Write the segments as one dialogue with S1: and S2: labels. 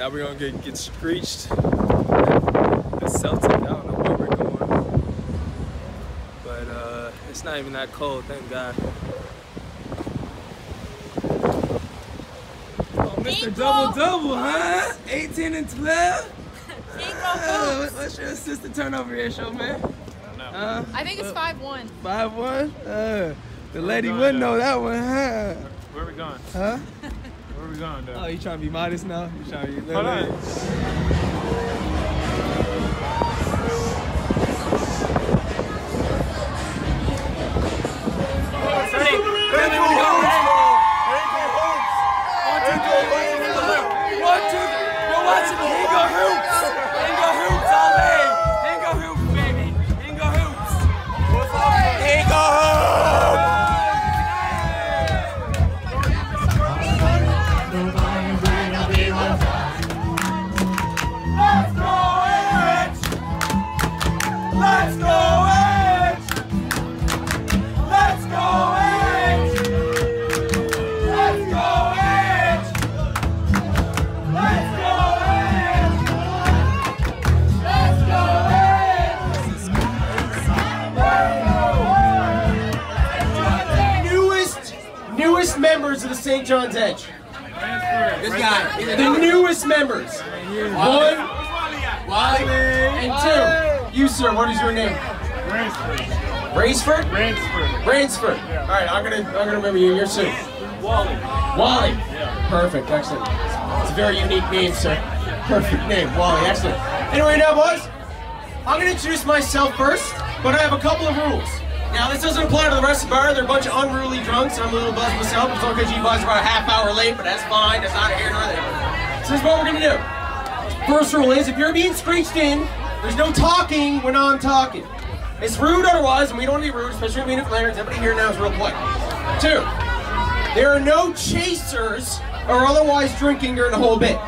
S1: Now we're gonna get screeched. The Celtic, I don't know where we're going. But it's not even that cold, thank God. Oh, Mr. Double-Double, huh? 18 and 12? What's your assistant turnover ratio, man?
S2: I think it's 5-1.
S1: 5-1? The lady wouldn't know that one, huh?
S3: Where are we going?
S1: Huh?
S3: Where are we going, though?
S1: Oh, you trying to be modest now? You trying to be
S3: Hold on.
S4: Members of the St. John's Edge. This guy. The newest members. One, Wally, and two. You, sir, what is your name? Ransford. Ransford. All right, I'm gonna remember you. You're soon. Wally. Yeah. Perfect. Excellent. It's a very unique name, sir. Perfect name, Wally. Excellent. Anyway, now, boys, I'm gonna introduce myself first, but I have a couple of rules. Now, this doesn't apply to the rest of the bar. They're a bunch of unruly drunks, and I'm a little buzzed myself. It's only because you guys are about a half hour late, but that's fine. That's not here nor there. So this is what we're going to do. First rule is, if you're being screeched in, there's no talking when I'm talking. It's rude otherwise, and we don't want to be rude, especially when we're Newfoundlanders. Everybody here now is real polite. 2, there are no chasers or otherwise drinking during the whole bit.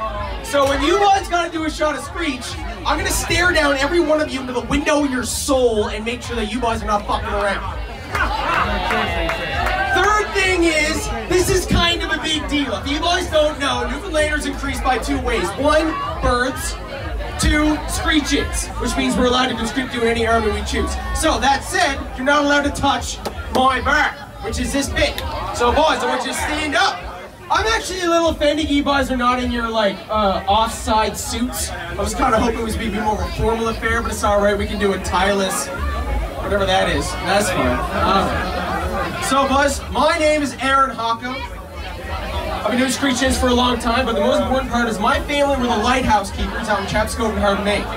S4: So when you guys got to do a shot of Screech, I'm going to stare down every one of you into the window of your soul and make sure that you guys are not fucking around. Third thing is, this is kind of a big deal. If you guys don't know, Newfoundlanders increased by 2 ways. 1, births. 2, screeches, which means we're allowed to conscript you in any army we choose. So that said, you're not allowed to touch my bar, which is this bit. So boys, I want you to stand up. I'm actually a little offended you guys are not in your, like, offside suits. I was kind of hoping it was be more of a formal affair, but it's alright, we can do a tieless, whatever that is. That's fine. So, boys, my name is Aaron Hocko. I've been doing Screeched for a long time, but the most important part is my family were the lighthouse keepers out in Chapscope and Hardin, Maine,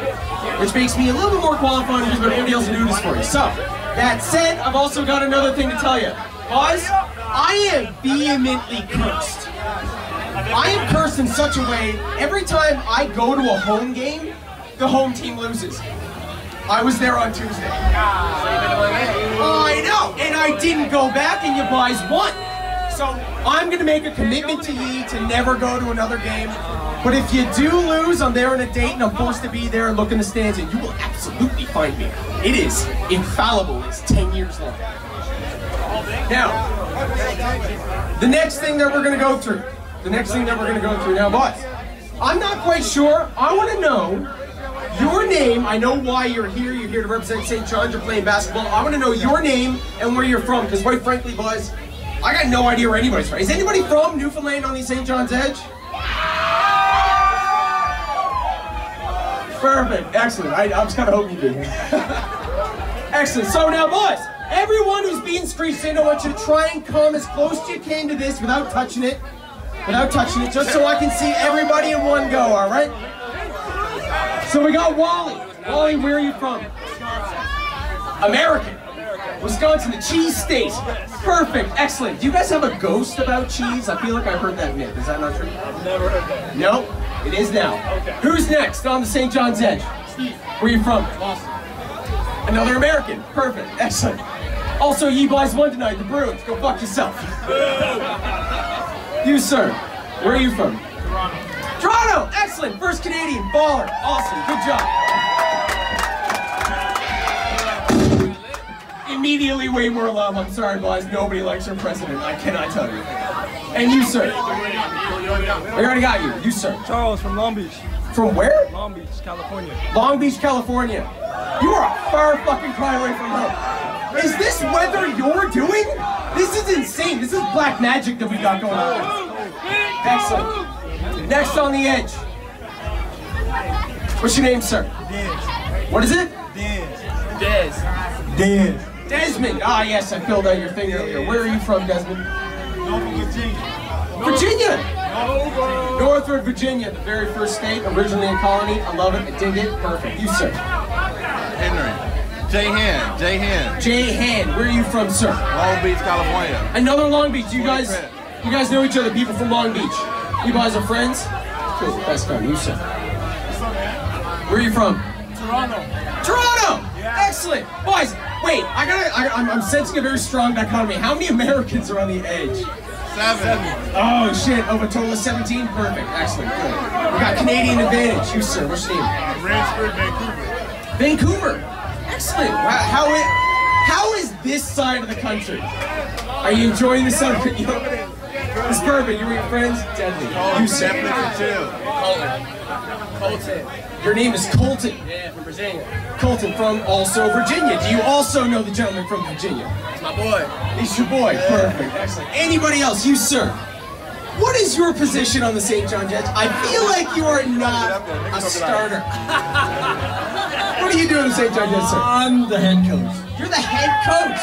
S4: which makes me a little bit more qualified to do anybody else to do this for you. So, that said, I've also got another thing to tell you. Boys, I am vehemently cursed. I am cursed in such a way, every time I go to a home game, the home team loses. I was there on Tuesday. I know, and I didn't go back and you guys won. So I'm going to make a commitment to ye to never go to another game. But if you do lose, I'm there on a date and I'm forced to be there and look in the stands and you will absolutely find me. It is infallible. It's 10 years long. Now, the next thing that we're going to go through. Now, boys, I'm not quite sure. I want to know your name. I know why you're here. You're here to represent St. John's. You're playing basketball. I want to know your name and where you're from. Because quite frankly, boys, I got no idea where anybody's from. Is anybody from Newfoundland on the St. John's Edge? Perfect. Excellent. I was kind of hoping you did. Excellent. So now, boys, everyone who's being screeched in, I want you to try and come as close as you can to this without touching it. Just so I can see everybody in one go, alright? So we got Wally. Wally, where are you from? American. Wisconsin, the cheese state. Perfect, excellent. Do you guys have a ghost about cheese? I feel like I heard that myth. Is that not true?
S3: I've never heard that.
S4: No, it is now.
S3: Okay.
S4: Who's next on the St. John's Edge?
S3: Steve.
S4: Where are you from?
S3: Boston.
S4: Another American. Perfect, excellent. Also, you guys won tonight, the Bruins. Go fuck yourself. You, sir, where are you from?
S3: Toronto.
S4: Toronto! Excellent! First Canadian baller. Awesome. Good job. Immediately way more love. I'm sorry, boys. Nobody likes your president. I cannot tell you. And you, sir? I already got you. You, sir?
S1: Charles from Long Beach.
S4: From where?
S1: Long Beach, California.
S4: Long Beach, California. You are a far fucking cry away from home. Is this weather you're doing? This is insane. This is black magic that we got going on. Excellent. Next on the edge. What's your name, sir?
S1: Dez.
S4: What is it?
S1: Dez. Dez.
S4: Desmond. Ah, yes, I filled out your thing earlier. Where are you from, Desmond?
S1: Norfolk, Virginia.
S4: Virginia! Northward Virginia, the very first state, originally a colony. I love it. I dig it. Perfect. You, sir?
S5: Henry. Jay Han.
S4: Jay Han. Where are you from, sir?
S5: Long Beach, California.
S4: Another Long Beach. You guys know each other, people from Long Beach. You guys are friends? Cool. Best friend. You, sir? Where are you from?
S1: Toronto.
S4: Toronto! Yeah. Excellent. Boys, wait, I'm sensing a very strong dichotomy. How many Americans are on the edge?
S5: 7.
S4: Oh shit, of a total of 17? Perfect, excellent, good. We got Canadian advantage. You, sir, what's your name?
S3: Brantford, Vancouver.
S4: Vancouver. Excellent. Wow, how is this side of the country? Are you enjoying the sun? It's perfect. You were your friends? Deadly. You, sir? Colton. Your name is Colton.
S6: Yeah, from Virginia.
S4: Colton from also Virginia. Do you also know the gentleman from Virginia?
S6: It's my boy.
S4: He's your boy. Perfect. Excellent. Anybody else? You, sir. What is your position on the St. John Jets? I feel like you are not a starter. What are you doing in St. John Jets, sir?
S6: I'm the head coach.
S4: You're the head coach.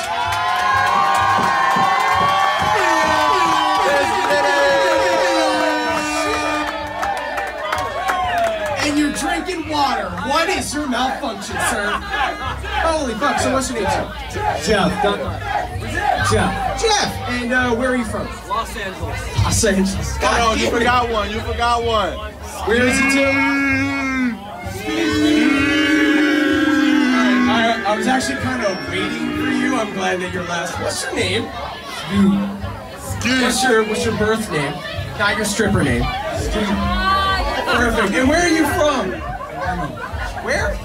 S4: And you're drinking water. What is your malfunction, sir? Holy fuck. So what's your name, sir?
S6: Jeff.
S4: Jeff. And where are you from?
S6: Los Angeles.
S4: Los Angeles.
S5: Hold on, you forgot one.
S4: Where is it, too? I was actually kind of waiting for you. I'm glad that you're last. What's your name? What's your birth name? Not your stripper name. Perfect. And where are you from? Where?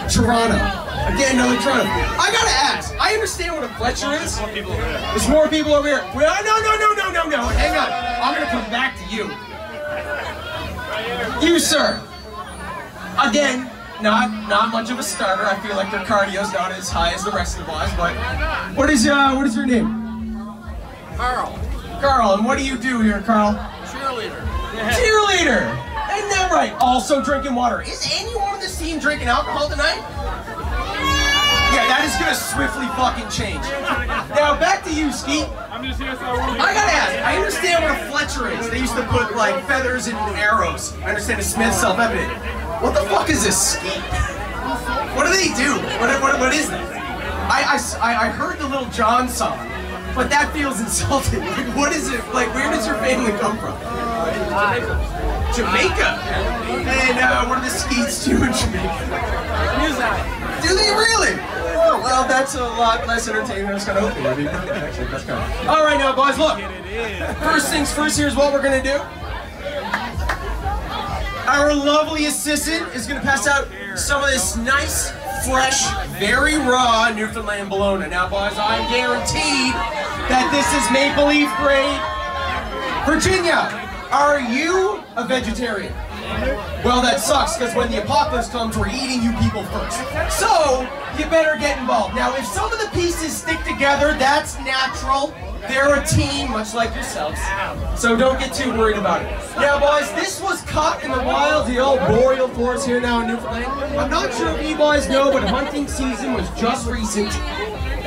S4: Toronto. Again, another Toronto. I gotta ask. I understand what a Fletcher is. There's more people over here. Well, no. Hang on. I'm gonna come back to you. You, sir. Again, not much of a starter. I feel like their cardio's not as high as the rest of the boys. But what is your name?
S6: Carl.
S4: Carl. And what do you do here, Carl?
S6: Cheerleader.
S4: Cheerleader. Isn't that right? Also drinking water. Is anyone on this team drinking alcohol tonight? Yeah, that is gonna swiftly fucking change. Now back to you, Skeet.
S3: I'm just here so I
S4: gotta ask, I understand what a Fletcher is. They used to put like feathers and arrows. I understand a Smith, self-evident. What the fuck is this, Skeet? What do they do? What is this? I heard the Little John song, but that feels insulting. Like, what is it? Like, where does your family come from? Jamaica. And what do the Skeets do in Jamaica? Do they really? Well, that's a lot less entertaining than I was kind of hoping. Actually, that's kind of. All right, now, boys, look. First things first. Here's what we're gonna do. Our lovely assistant is gonna pass out some of this nice, fresh, very raw Newfoundland bologna. Now, boys, I'm guaranteed that this is maple leaf grade. Virginia, are you a vegetarian? Well, that sucks, because when the apocalypse comes, we're eating you people first. So, you better get involved. Now, if some of the pieces stick together, that's natural. They're a team, much like yourselves. So don't get too worried about it. Now, boys, this was caught in the wild, the old boreal forest here now in Newfoundland. I'm not sure if you boys know, but hunting season was just recent.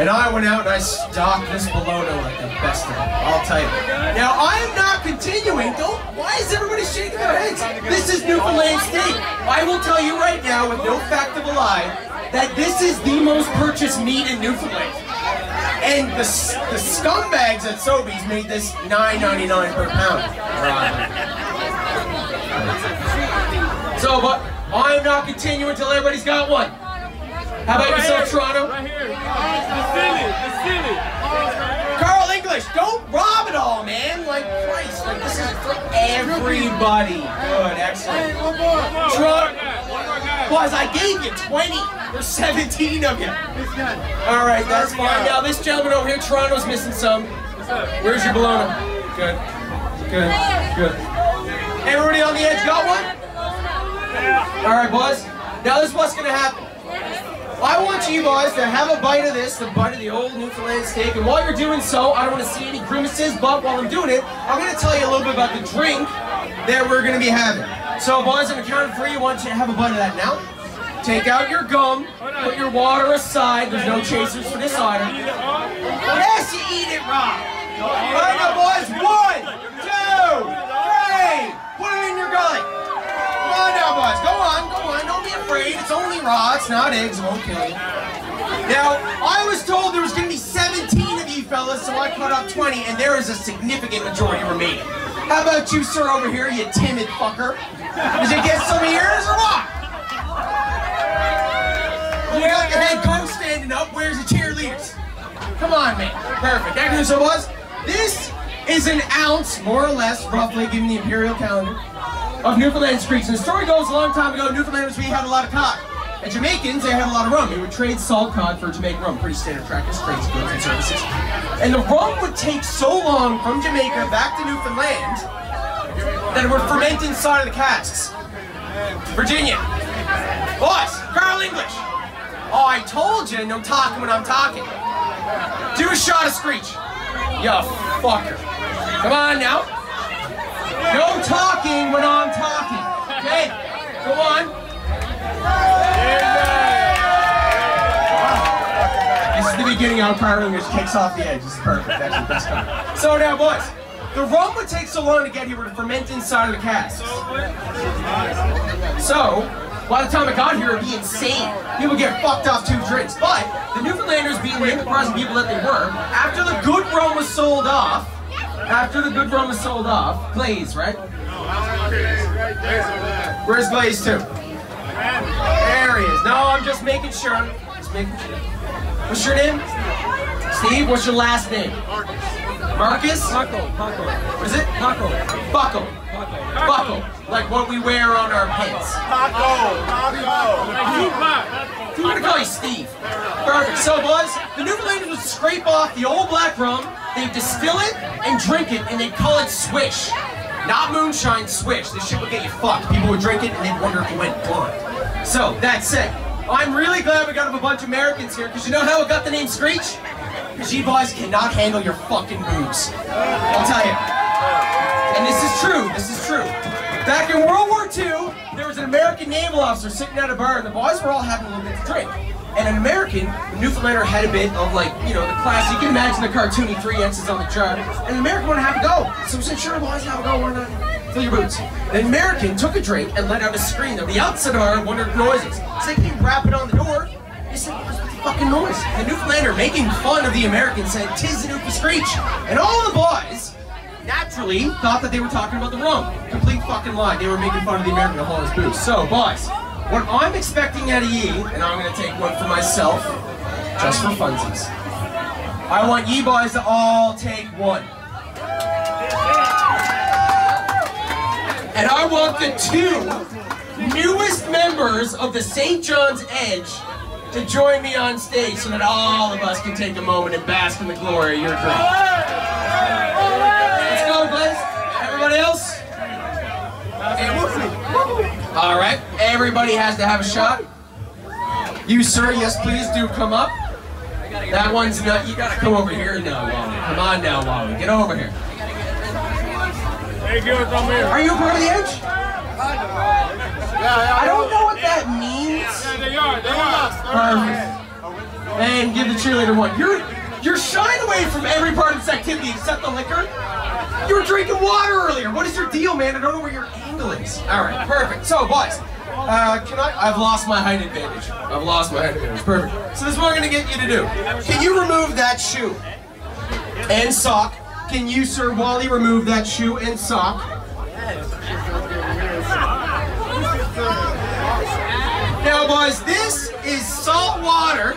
S4: And I went out and I stocked this bologna like the best of them, I'll tell you. Now, I am not continuing. Why is everybody shaking their heads? This is Newfoundland steak. I will tell you right now, with no fact of a lie, that this is the most purchased meat in Newfoundland. And the scumbags at Sobeys made this $9.99 per pound. So, but I'm not continuing until everybody's got one. How about yourself, Toronto?
S3: Right here. The ceiling.
S4: Carl English, don't rob it all, man. Like Christ, like this is for everybody. Good, excellent. Toronto, boys, I gave you 20. There's 17 of you. All right, that's fine. Now this gentleman over here, Toronto's missing some. Where's your bologna? Good. Good. Good. Everybody on the edge got one? All right, boys. Now this is what's gonna happen. I want you boys to have a bite of this, the bite of the old Newfoundland steak, and while you're doing so, I don't want to see any grimaces, but while I'm doing it, I'm going to tell you a little bit about the drink that we're going to be having. So boys, on the count of 3, I want you to have a bite of that now. Take out your gum, put your water aside, there's no chasers for this item. Yes, you eat it raw! Alright now boys, 1, 2, 3, put it in your gullet. Come on now boys, go on, don't be afraid, it's only raw, it's not eggs, it won't kill you. Now, I was told there was going to be 17 of you fellas, so I cut up 20, and there is a significant majority remaining. How about you, sir, over here, you timid fucker? Did you get some of yours or what? You got your head coach standing up, where's the cheerleaders? Come on, man. Perfect. Actually, so boys, this is an ounce, more or less, roughly, given the imperial calendar, of Newfoundland Screeched. And the story goes a long time ago, Newfoundlanders, we had a lot of cod. And Jamaicans, they had a lot of rum. They would trade salt cod for Jamaican rum. Pretty standard practice, trades goods and services. And the rum would take so long from Jamaica back to Newfoundland that it would ferment inside of the casks. Virginia. Boys, Carl English. Oh, I told you, no talking when I'm talking. Do a shot of Screeched. You fucker. Come on now. No talking when I'm talking. Okay? Go on. This is the beginning of Carl English kicks off the edge. This is perfect. That's the best time. So now, boys, the rum would take so long to get here to ferment inside of the casks. So, by the time it got here, it'd be insane. People get fucked off 2 drinks. But the Newfoundlanders, being the enterprising people that they were, after the good rum was sold off, Glaze, right? Where's Glaze 2? There he is. No, I'm just making sure. What's your name? Steve, what's your last name? Marcus? Paco. What is it? Paco. Buckle. Like what we wear on our pants.
S5: Paco.
S4: I'm gonna call you Steve. Perfect. So boys, the Newfoundlanders would scrape off the old black rum, they'd distill it and drink it, and they'd call it swish. Not moonshine, swish. This shit would get you fucked. People would drink it and they'd wonder if you went blind. So, that said, I'm really glad we got a bunch of Americans here, because you know how it got the name Screeched? Because you boys cannot handle your fucking boobs. I'll tell you. And this is true. Back in World War II, there was an American naval officer sitting at a bar, and the boys were all having a little bit to drink. And an American, a Newfoundlander, had a bit of, like, you know, the class. You can imagine the cartoony 3 X's on the jar. And an American wanted to have a go. So we said, sure, boys, have a go, why not? Fill your boots. An American took a drink and let out a scream. The outside bar wondered the noises. So they came rapping on the door. They said, what's the fucking noise? And the Newfoundlander, making fun of the American, said, "'Tis the Newfie Screeched." And all the boys naturally thought that they were talking about the rum. Complete fucking lie. They were making fun of the American to hold his boots. So, boys, what I'm expecting out of ye, and I'm going to take one for myself, just for funsies. I want ye boys to all take one. And I want the 2 newest members of the St. John's Edge to join me on stage so that all of us can take a moment and bask in the glory of your drink. Let's go, Blaze. Everybody else? All right, everybody has to have a shot. You, sir, yes, please do come up. That one's not, you gotta come over here now, Wally. Come on now, Wally, get over here. Are you a part of the Edge? I don't know what that means.
S3: They are.
S4: Perfect. And give the cheerleader one. You're shying away from every part of this activity except the liquor. You were drinking water earlier. What is your deal, man? I don't know where your angle is. All right, perfect. So, boys, I've lost my height advantage. Perfect. So this is what I'm going to get you to do. Can you remove that shoe and sock? Can you, Sir Wally, remove that shoe and sock? Now, boys, this is salt water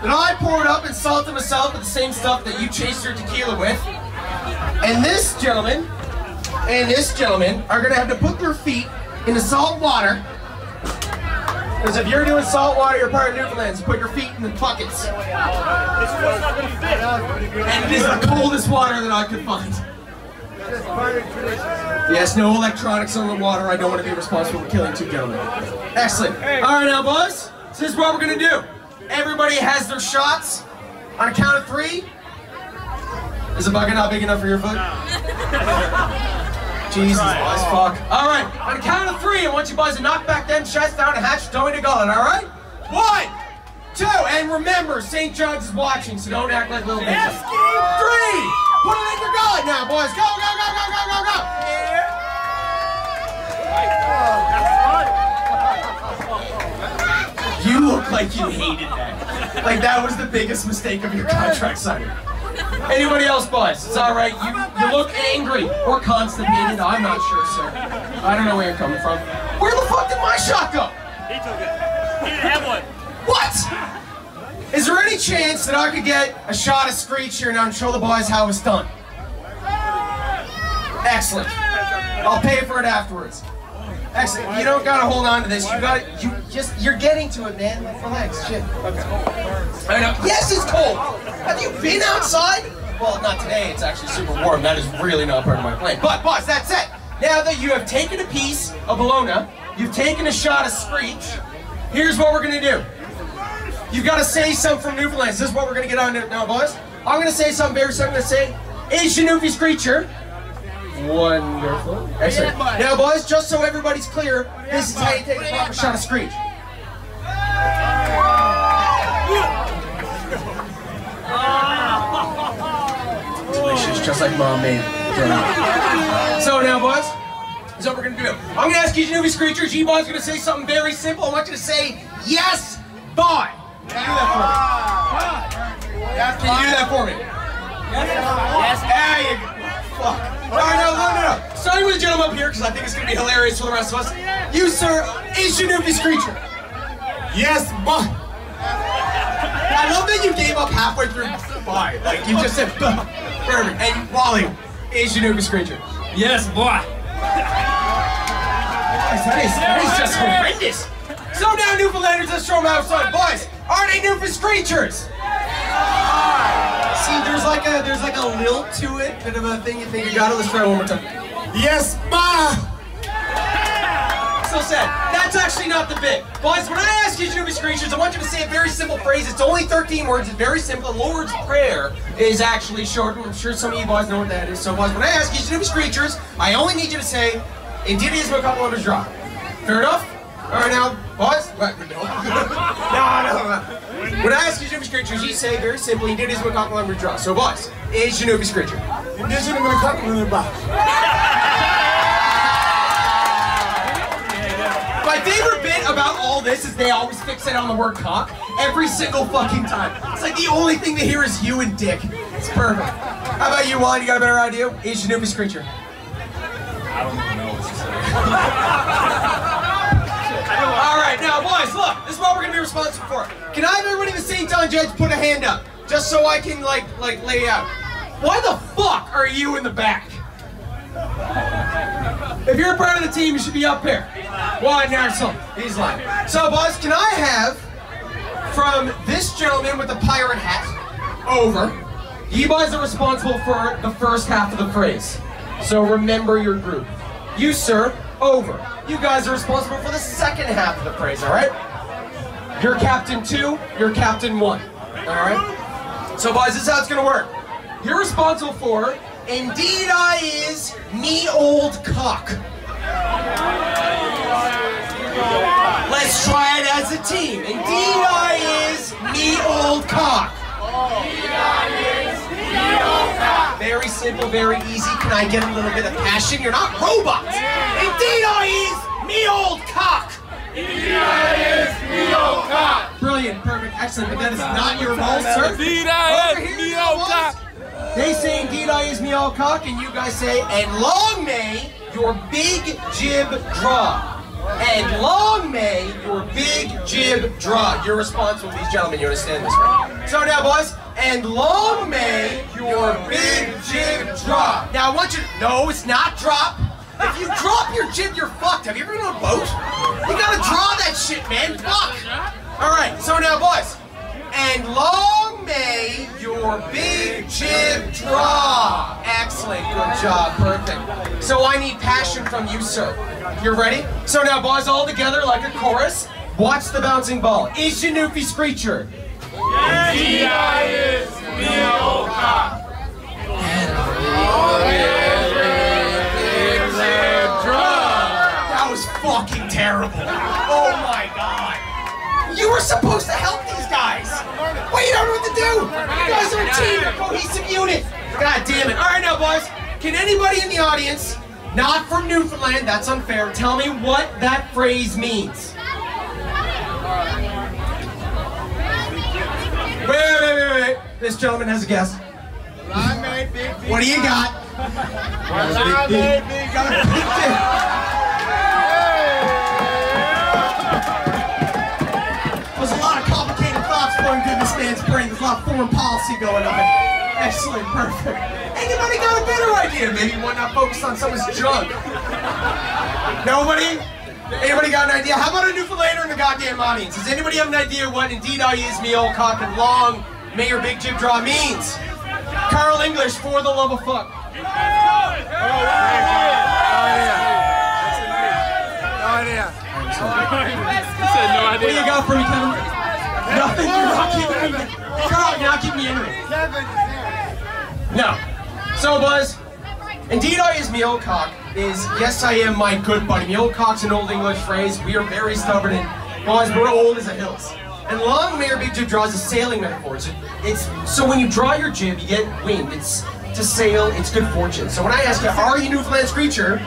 S4: that I poured up and salted myself with the same stuff that you chased your tequila with. And this gentleman and this gentleman are going to have to put their feet in the salt water. Because if you're doing salt water, you're part of Newfoundland, so put your feet in the buckets. And it is the coldest water that I could find. Yes, no electronics on the water. I don't want to be responsible for killing 2 gentlemen. Excellent. All right, now, boys. So this is what we're going to do. Everybody has their shots. On a count of 3. Is the bucket not big enough for your foot? Jesus, boys, fuck. All right, on a count of 3, I want you boys to knock back them chests down and hatch toe into gullet, all right? 1, 2, and remember, St. John's is watching, so don't act like little bitches. 3, put it in your gullet now, boys. Go, go, go, go, go, go, go. You look like you hated that. Like that was the biggest mistake of your contract signing. Anybody else, boys? It's all right. You look angry or constipated. I'm not sure, sir. I don't know where you're coming from. Where the fuck did my shot go?
S3: He took it. He didn't have one.
S4: What? Is there any chance that I could get a shot of Screeched here now and show the boys how it's done? Excellent. I'll pay for it afterwards. Excellent. You don't gotta hold on to this. You're getting to it, man. Like, relax. Shit. Okay. I know. Yes, it's cold. Have you been outside? Well, not today. It's actually super warm. That is really not part of my plan. But, boss, that's it. Now that you have taken a piece of bologna, you've taken a shot of Screeched, here's what we're gonna do. You've got to say something from Newfoundland. This is what we're gonna get on now, boys. I'm gonna say something very simple. I'm gonna say, "Is your Newfie Screecher?" Wonderful. Excellent. Now, boys, just so everybody's clear, this is how you take a proper shot of Screeched. Delicious, just like Mom made. So now, boys, this is what we're gonna do. I'm gonna ask each Newfie Screechers. You boys are gonna say something very simple. I want you to say, "Yes, boy." Can you do that for me? Can you do that for me? Yes. There you go. Fuck. All right, no. Starting with the gentleman up here, because I think it's going to be hilarious for the rest of us. You, sir, is your Newfie Screecher?
S3: Yes, boy.
S4: I love that you gave up halfway through bye. Like, you just said, "Buh." Perfect. And Wally, is your Newfie Screecher?
S3: Yes, boy.
S4: That is just horrendous. So now, Newfoundlanders, let's show them outside. Boys, are they Newfie Screechers? See, there's like a lilt to it, bit of a thing you think you got it. Let's try it one more time.
S3: Yes, boy.
S4: So sad. That's actually not the bit. Boys, when I ask you to Newfie Screechers, I want you to say a very simple phrase. It's only 13 words. It's very simple. The Lord's Prayer is actually short. I'm sure some of you boys know what that is. So, boys, when I ask you to Newfie Screechers, I only need you to say, "Indeed, is a couple of his drop." Fair enough? All right, now, boys. No. When I ask you Newfie Screechers, you say very simply, "Indeed, is a couple of his drop." So, boys, is your Newfie Screecher? My favorite bit about all this is they always fixate on the word cock every single fucking time. It's like the only thing they hear is you and dick. It's perfect. How about you, Wally? You got a better idea? Is your Newfie Screecher?
S3: I don't even know what to say.
S4: All right, now, boys, look. This is what we're gonna be responsible for. Can I have everybody in the St. John Judge put a hand up, just so I can like lay out? Why the fuck are you in the back? If you're a part of the team, you should be up here. Why, Narsel? He's lying. So, boys, can I have from this gentleman with the pirate hat over? You boys are responsible for the first half of the phrase. So remember your group. You, sir, over. You guys are responsible for the second half of the phrase, all right? You're Captain 2, you're Captain 1, all right? So, boys, this is how it's gonna work. You're responsible for, "Indeed I is me old cock." Let's try it as a team. "Indeed I is me old cock." Very simple, very easy. Can I get a little bit of passion? You're not robots. "Indeed I is me old cock."
S3: Indeed I is me old cock.
S4: Brilliant, perfect, excellent. But that is not your role, sir.
S3: Indeed I is me old cock.
S4: They say, "Indeed I is me old cock," and you guys say, "And long may your big jib draw." And long may your big jib draw. You're responsible, these gentlemen. You understand this, right? So now, boys, "And long may your big jib draw." Now, I want you to... No, it's not drop. If you drop your jib, you're fucked. Have you ever been on a boat? You gotta draw that shit, man. Fuck. All right, so now, boys. "And long may your big jib draw." Excellent, good job, perfect. So I need passion from you, sir. You ready? So now, boys, all together like a chorus. Watch the bouncing ball. Is your Newfie Screecher? That was fucking terrible. Oh my god. You were supposed to help these guys. Well, you don't know what to do. You guys are a team, a cohesive unit. God damn it. All right, now, boys. Can anybody in the audience, not from Newfoundland, that's unfair, tell me what that phrase means? Wait. This gentleman has a guess. What do you got? There's a lot of complicated thoughts flowing through this man's brain. There's a lot of foreign policy going on. Excellent, perfect. Anybody got a better idea? Maybe why not focus on someone's junk? Nobody? Anybody got an idea? How about a Newfoundlander in the goddamn audience? Does anybody have an idea what indeed I is me old cock and long may your big jib draw means? Carl English, for the love of fuck.
S5: No idea.
S4: What do you got for me, Kevin? Nothing? You're not keeping me. Carl, you're not keeping me in it. No. So, Buzz, indeed I is me old cock is yes I am my good buddy. Me old cock's an old English phrase. We are very stubborn and Buzz, we're old as the hills. And long may your big jib draws a sailing metaphor. It's so when you draw your jib, you get wind. It's to sail, it's good fortune. So when I ask you, are you Newfoundland Screecher?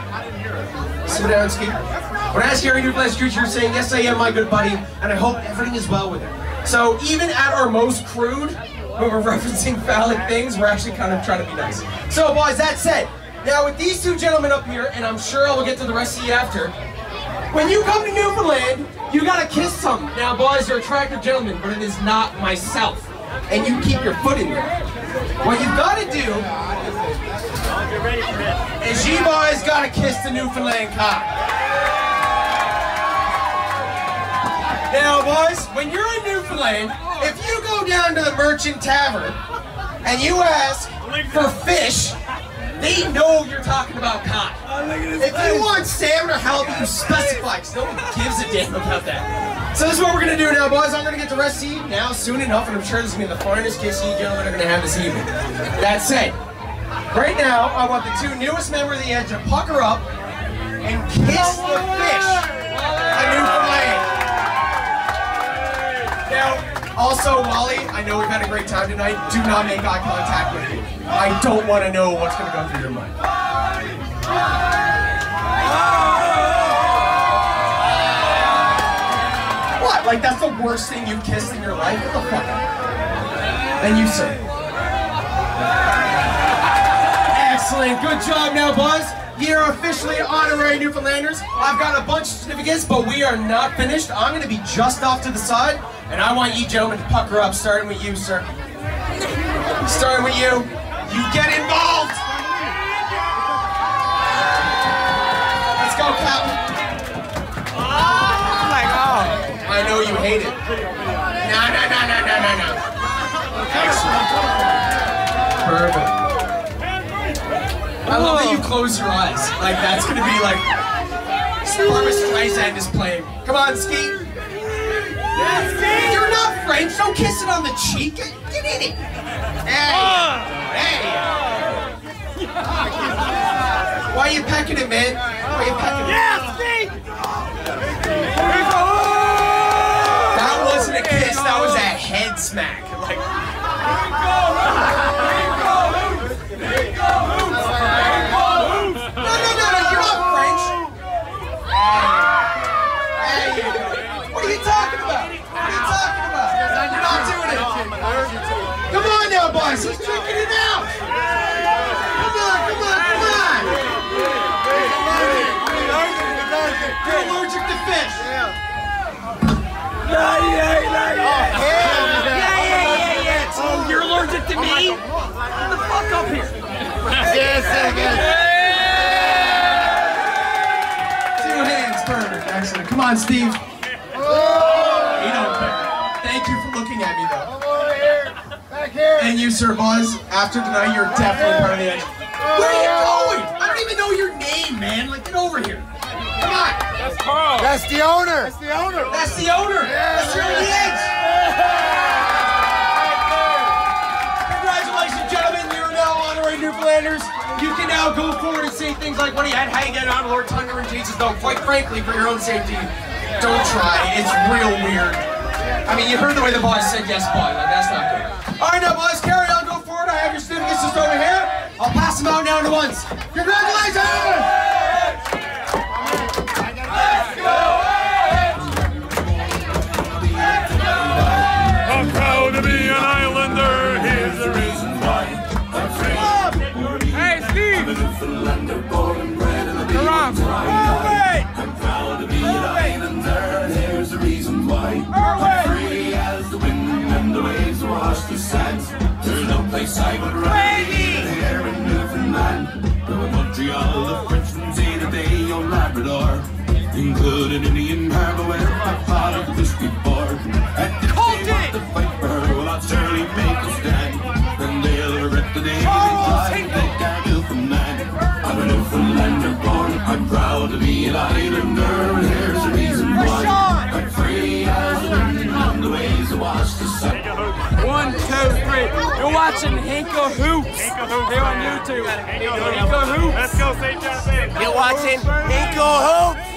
S4: Sit down, Ski. When I ask you, are you Newfoundland Screecher, you're saying, yes I am my good buddy, and I hope everything is well with it. So even at our most crude, when we're referencing phallic things, we're actually kind of trying to be nice. So boys, that said, now with these two gentlemen up here, and I'm sure I will get to the rest of you after, when you come to Newfoundland, you gotta kiss some. Now boys, you're attractive gentlemen, but it is not myself. And you keep your foot in there. What you've gotta do is you boys gotta kiss the Newfoundland cock. Now boys, when you're in Newfoundland, if you go down to the Merchant Tavern and you ask for fish, they know you're talking about cock. If you want salmon or halibut, you specify, because no one gives a damn about that. So this is what we're going to do now, boys. I'm going to get the rest of you now soon enough, and I'm sure this is going to be the finest kiss you gentlemen are going to have this evening. That said, right now, I want the two newest members of the Edge to pucker up and kiss the fish on Newfoundland. Now, also, Wally, I know we've had a great time tonight. Do not make eye contact with me. I don't want to know what's going to go through your mind. What? Like, that's the worst thing you've kissed in your life? What the fuck? And you, sir. Excellent. Good job now, Buzz. You're officially honorary Newfoundlanders. I've got a bunch of certificates, but we are not finished. I'm going to be just off to the side, and I want you gentlemen to pucker up, starting with you, sir. Starting with you. You get involved! Let's go, Captain. I know you hate it. No. Excellent. Perfect. I love that you close your eyes. Like, that's gonna be like Barbra Streisand is playing. Come on, Ski. You're not French. Don't kiss it on the cheek. Get in it. Hey. Why are you pecking it, man? Why are you pecking it? Yeah, Ski. That wasn't a kiss. That was a head smack. Like. No, you're not French. Hey, what are you talking about? You're not doing it. Come on now, boys. He's drinking it out. Come on. You're allergic to fish. Yeah. Oh, you're allergic to me? Get the fuck up here. Yes. Two hands, perfect. Excellent. Come on, Steve. You don't care. Thank you for looking at me, though. Back here. And you, Sir Buzz, after tonight, you're definitely part of the edge. Where are you going? I don't even know your name, man. Like, get over here. Come on.
S3: That's Carl.
S5: That's the owner. That's the owner.
S4: That's the owner. That's really the edge. Congratulations, gentlemen. You're now honorary Newfoundlanders. You can now go forward and say things like, what do you had hanging on Lord Thunder and Jesus, though, quite frankly, for your own safety, don't try. It's real weird. I mean, you heard the way the boss said yes, boy. Like, that's not good. All right, now, boys, Carrie, I'll go forward. I have your certificates just over here. I'll pass them out now to once. Congratulations! Let's go!
S3: I'm proud to be an Islander. Here's the reason why.
S1: Hey, Steve! Come on!
S7: I'm proud to be an Islander. Here's the reason why. I'm free as the wind and the waves wash the sands. There's no place I would rather be than here in Newfoundland. Though in Montreal, the Frenchmen say the Bay or Labrador, including Indian Harbor where my father whiskey board. And if they want to fight for her, well, I'll surely make a stand. Then they'll regret the day they try to take our Newfoundland. I'm a Newfoundlander born. I'm proud to be an Islander. And here's the reason why. I'm free as the wind and the waves that wash the sun.
S1: 1, 2, 3. You're watching Hinko Hoops.
S3: Hinko Hoops.
S1: They're on YouTube. Hinko Hoops.
S3: Let's go, St. John's.
S8: You're watching Hinko Hoops.